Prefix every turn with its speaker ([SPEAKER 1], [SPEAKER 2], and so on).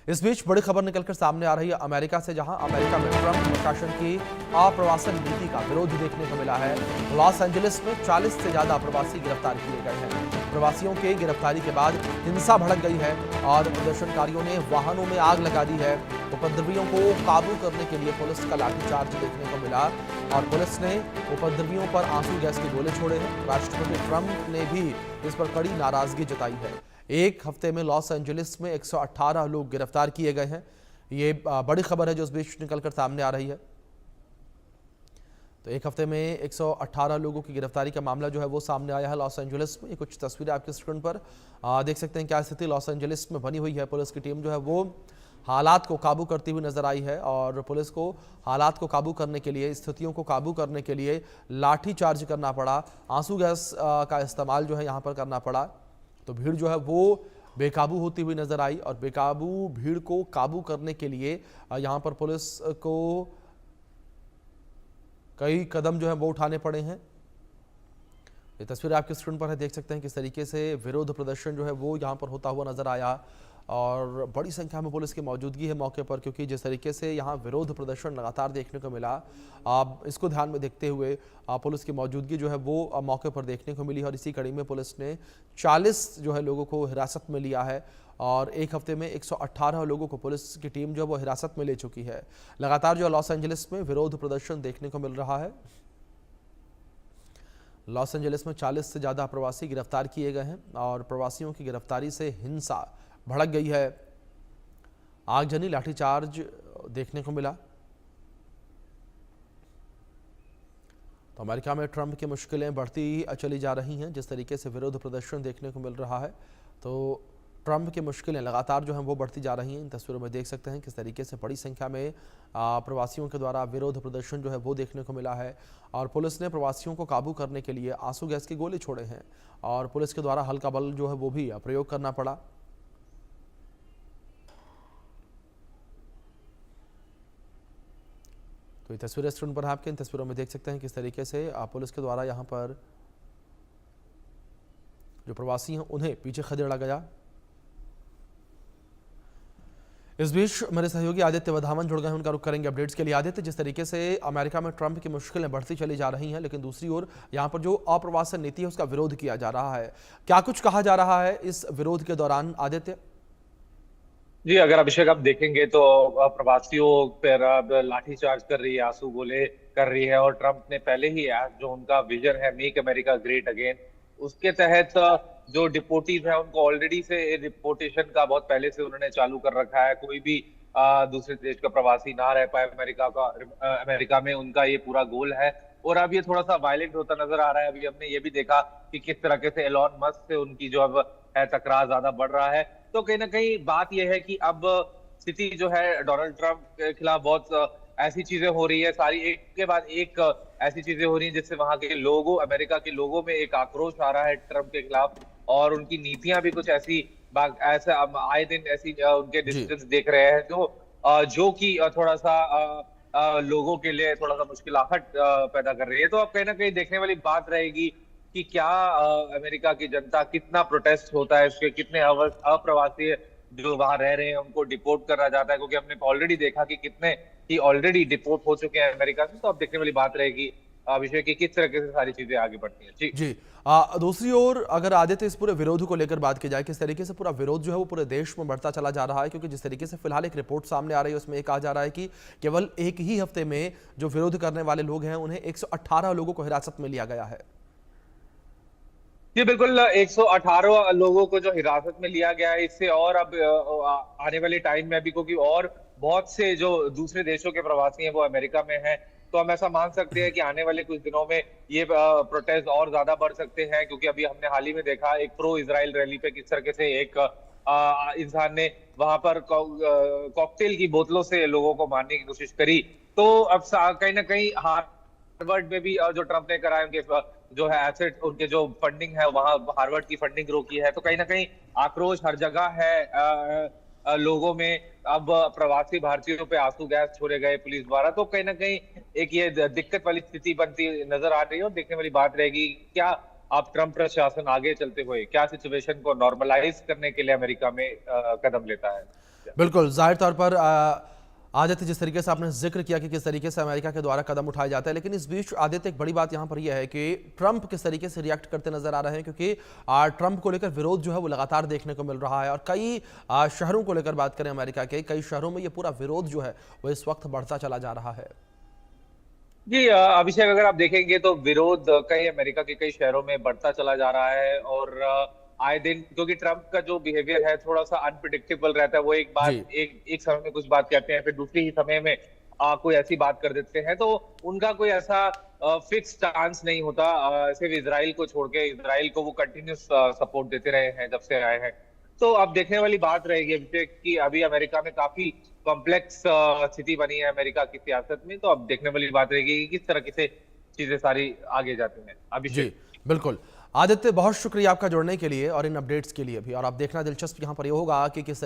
[SPEAKER 1] इस बीच बड़ी खबर निकलकर सामने आ रही है अमेरिका से, जहां अमेरिका में ट्रंप प्रशासन की अप्रवासन नीति का विरोध देखने को मिला है। लॉस एंजलिस में 40 से ज्यादा प्रवासी गिरफ्तार किए गए हैं। प्रवासियों के गिरफ्तारी के बाद हिंसा भड़क गई है और प्रदर्शनकारियों ने वाहनों में आग लगा दी है। उपद्रवियों को काबू करने के लिए पुलिस का लाठीचार्ज देखने को मिला और पुलिस ने उपद्रवियों पर आंसू गैस के गोले छोड़े हैं। राष्ट्रपति ट्रंप ने भी इस पर कड़ी नाराजगी जताई है। एक हफ्ते में लॉस एंजलिस में 118 लोग गिरफ्तार किए गए हैं। ये बड़ी खबर है जो इस बीच निकलकर सामने आ रही है। तो एक हफ्ते में 118 लोगों की गिरफ्तारी का मामला जो है वो सामने आया है लॉस एंजलिस में। ये कुछ तस्वीरें आपके स्क्रीन पर देख सकते हैं क्या स्थिति लॉस एंजलिस में बनी हुई है। पुलिस की टीम जो है वो हालात को काबू करती हुई नजर आई है और पुलिस को हालात को काबू करने के लिए, स्थितियों को काबू करने के लिए लाठी चार्ज करना पड़ा, आंसू गैस का इस्तेमाल जो है यहाँ पर करना पड़ा। तो भीड़ जो है वो बेकाबू होती हुई नजर आई और बेकाबू भीड़ को काबू करने के लिए यहाँ पर पुलिस को कई कदम जो है वो उठाने पड़े हैं। ये तस्वीर आपके स्क्रीन पर है, देख सकते हैं किस तरीके से विरोध प्रदर्शन जो है वो यहाँ पर होता हुआ नजर आया और बड़ी संख्या में पुलिस की मौजूदगी है मौके पर, क्योंकि जिस तरीके से यहाँ विरोध प्रदर्शन लगातार देखने को मिला, इसको ध्यान में देखते हुए पुलिस की मौजूदगी जो है वो मौके पर देखने को मिली और इसी कड़ी में पुलिस ने 40 जो है लोगों को हिरासत में लिया है और एक हफ्ते में 118 लोगों को पुलिस की टीम जो है वो हिरासत में ले चुकी है। लगातार जो लॉस एंजलिस में विरोध प्रदर्शन देखने को मिल रहा है। लॉस एंजलिस में 40 से ज्यादा प्रवासी गिरफ्तार किए गए हैं और प्रवासियों की गिरफ्तारी से हिंसा भड़क गई है। आगजनी, लाठीचार्ज देखने को मिला। तो अमेरिका में ट्रंप की मुश्किलें बढ़ती चली जा रही हैं। जिस तरीके से विरोध प्रदर्शन देखने को मिल रहा है तो ट्रंप की मुश्किलें लगातार जो हैं वो बढ़ती जा रही हैं। इन तस्वीरों में देख सकते हैं किस तरीके से बड़ी संख्या में प्रवासियों के द्वारा विरोध प्रदर्शन जो है वो देखने को मिला है और पुलिस ने प्रवासियों को काबू करने के लिए आंसू गैस के गोले छोड़े हैं और पुलिस के द्वारा हल्का बल जो है वो भी प्रयोग करना पड़ा। तो ये तस्वीरें स्क्रीन पर आपके, इन तस्वीरों में देख सकते हैं किस तरीके से पुलिस के द्वारा यहाँ पर जो प्रवासी हैं उन्हें पीछे खदेड़ा गया। इस बीच मेरे सहयोगी आदित्य वधावन जुड़ गए हैं, उनका रुख करेंगे अपडेट्स के लिए। आदित्य, जिस तरीके से अमेरिका में ट्रंप की मुश्किलें बढ़ती चली जा रही हैं, लेकिन दूसरी ओर यहाँ पर जो अप्रवासन नीति है उसका विरोध किया जा रहा है, क्या कुछ कहा जा रहा है इस विरोध के दौरान आदित्य?
[SPEAKER 2] जी, अगर अभिषेक आप देखेंगे तो प्रवासियों पर अब लाठीचार्ज कर रही है, आंसू गोले कर रही है और ट्रंप ने पहले ही जो उनका विजन है मेक अमेरिका ग्रेट अगेन, उसके तहत जो डिपोटीज हैं उनको ऑलरेडी से डिपोटेशन का बहुत पहले से उन्होंने चालू कर रखा है। कोई भी दूसरे देश का प्रवासी ना रह पाए अमेरिका में, उनका ये पूरा गोल है। और अब ये थोड़ा सा वायलेंट होता नजर आ रहा है। अभी हमने ये भी देखा कि किस तरह से एलॉन मस्क से उनकी जो अब है टकराव ज्यादा बढ़ रहा है। तो कहीं ना कहीं बात यह है कि अब स्थिति जो है डोनाल्ड ट्रंप के खिलाफ बहुत ऐसी चीजें हो रही है, सारी एक के बाद एक ऐसी चीजें हो रही है जिससे वहां के लोगों, अमेरिका के लोगों में एक आक्रोश आ रहा है ट्रंप के खिलाफ और उनकी नीतियां भी कुछ ऐसी ऐसा आए दिन ऐसी उनके डिसीजंस देख रहे हैं जो कि थोड़ा सा लोगों के लिए थोड़ा सा मुश्किलाहट पैदा कर रही है। तो अब कहीं ना कहीं देखने वाली बात रहेगी कि क्या अमेरिका की जनता कितना प्रोटेस्ट होता है, इसके कितने अप्रवासी जो वहां रह रहे हैं उनको डिपोर्ट करा जाता है, क्योंकि हमने ऑलरेडी देखा कि कितने ही ऑलरेडी डिपोर्ट हो चुके हैं अमेरिका से। तो अब देखने वाली बात रहेगी अभिषेक की किस तरह से सारी चीजें आगे बढ़ती हैं। जी
[SPEAKER 1] जी। दूसरी ओर अगर आदित्य इस पूरे विरोध को लेकर बात की जाए, किस तरीके से पूरा विरोध जो है वो पूरे देश में बढ़ता चला जा रहा है, क्योंकि जिस तरीके से फिलहाल एक रिपोर्ट सामने आ रही है उसमें एक कहा जा रहा है कि केवल एक ही हफ्ते में जो विरोध करने वाले लोग हैं उन्हें 118 लोगों को हिरासत में लिया गया है।
[SPEAKER 2] जी बिल्कुल, 118 लोगों को जो हिरासत में लिया गया है, इससे और अब आने वाले टाइम में अभी, क्योंकि और बहुत से जो दूसरे देशों के प्रवासी हैं वो अमेरिका में हैं, तो हम ऐसा मान सकते हैं कि आने वाले कुछ दिनों में ये प्रोटेस्ट और ज्यादा बढ़ सकते हैं। क्योंकि अभी हमने हाल ही में देखा एक प्रो इजराइल रैली पे किस तरह से एक इंसान ने वहां पर कॉकटेल की बोतलों से लोगों को मारने की कोशिश करी। तो अब कहीं ना कहीं हार्वर्ड में भी जो ट्रंप ने कराया, उनके जो है एसेट, उनके जो फंडिंग है वहां हार्वर्ड की फंडिंग रोकी है। तो कहीं ना कहीं आक्रोश हर जगह है लोगों में। अब प्रवासी भारतीयों पे आंसू गैस छोड़े गए पुलिस द्वारा। तो कहीं ना कहीं एक ये दिक्कत वाली स्थिति बनती नजर आ रही है और देखने वाली बात रहेगी क्या अब ट्रंप प्रशासन आगे चलते हुए क्या सिचुएशन को नॉर्मलाइज करने के लिए अमेरिका में कदम लेता है।
[SPEAKER 1] बिल्कुल, ज़ाहिर तौर पर आदित्य, जिस तरीके से आपने ज़िक्र किया कि किस तरीके से अमेरिका के द्वारा कदम उठाए जाते हैं, लेकिन इस बीच आदित्य एक बड़ी बात यहाँ पर यह है कि ट्रंप किस तरीके से रिएक्ट करते नजर आ रहे हैं, क्योंकि ट्रंप को लेकर विरोध जो है वो लगातार देखने को मिल रहा है और कई शहरों को लेकर बात करें अमेरिका के, कई शहरों में ये पूरा विरोध जो है वो इस वक्त बढ़ता चला जा रहा है।
[SPEAKER 2] जी अभिषेक, अगर आप देखेंगे तो विरोध कई अमेरिका के कई शहरों में बढ़ता चला जा रहा है। और आए दिन, क्योंकि ट्रम्प का जो बिहेवियर है थोड़ा सा अनप्रिडिक्टेबल रहता है, वो एक
[SPEAKER 1] जी,
[SPEAKER 2] बात एक समय में कुछ बात कहते हैं, फिर दूसरी ही समय में कोई ऐसी बात कर देते हैं। तो उनका कोई ऐसा फिक्स स्टांस नहीं होता। सिर्फ इसराइल को छोड़ के, इसराइल को वो कंटिन्यूस सपोर्ट देते रहे हैं जब से आए हैं। तो अब देखने वाली बात रहेगी अभिषेक कि अभी अमेरिका में काफी कॉम्प्लेक्स स्थिति बनी है अमेरिका की सियासत में। तो अब देखने वाली बात रहेगी कि किस तरह से चीजें सारी आगे जाती हैं।
[SPEAKER 1] जी,
[SPEAKER 2] अभिषेक।
[SPEAKER 1] बिल्कुल। आदित्य, बहुत शुक्रिया आपका जुड़ने के लिए और इन अपडेट्स के लिए भी। और अब देखना दिलचस्प यहाँ पर ये होगा कि किस